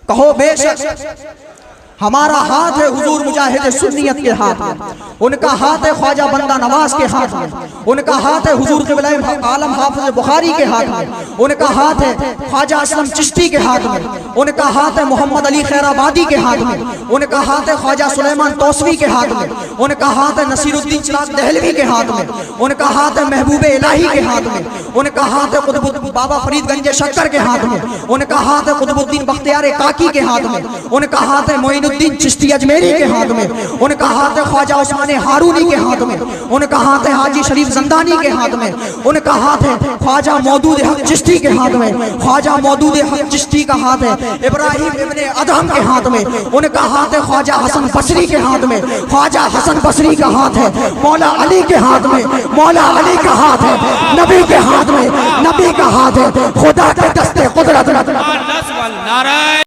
کہو بے شک ہمارا ہاتھ ہے حضور مجاہد سنیت کے ہاتھ میں، ان کا ہاتھ ہے خواجہ بندہ نواز کے ہاتھ میں، ان کا ہاتھ ہے حضور قبلہ عالم حافظ بخاری کے ہاتھ میں، ان کا ہاتھ ہے خواجہ اسلم چشتی کے ہاتھ میں، ان کا ہاتھ ہے محمد علی خیر آبادی کے ہاتھ میں، ان کا ہاتھ ہے خواجہ سلیمان توسوی کے ہاتھ میں، ان کا ہاتھ ہے نصیر الدین چراغ دہلوی کے ہاتھ میں، ان کا ہاتھ ہے محبوب الہی کے ہاتھ میں، ان کا ہاتھ ہے قطب الدین بابا فرید گنج شکر کے ہاتھ میں، ان کا ہاتھ ہے قطب الدین بختیار کاکی کے ہاتھ میں، ان کا ہاتھ ہے معین الدین چشتی اجمیری کے ہاتھ میں، ان کا ہاتھ ہے خواجہ عثمان ہارونی کے ہاتھ میں، ان کا ہاتھ ہے حاجی شریف زندانی کے ہاتھ میں، ان کا ہاتھ ہے خواجہ مودود حق چشتی کے ہاتھ میں، خواجہ مودود حق چشتی کا ہاتھ ہے ابراہیم ابن ادہم کے ہاتھ میں، ان کا ہاتھ ہے خواجہ حسن بصری کے ہاتھ میں، خواجہ حسن بصری کا ہاتھ ہے مولا علی کے ہاتھ میں، مولا علی کا ہاتھ ہے نبی کے ہاتھ میں، نبی کا ہاتھ ہے خدا کے دست قدرت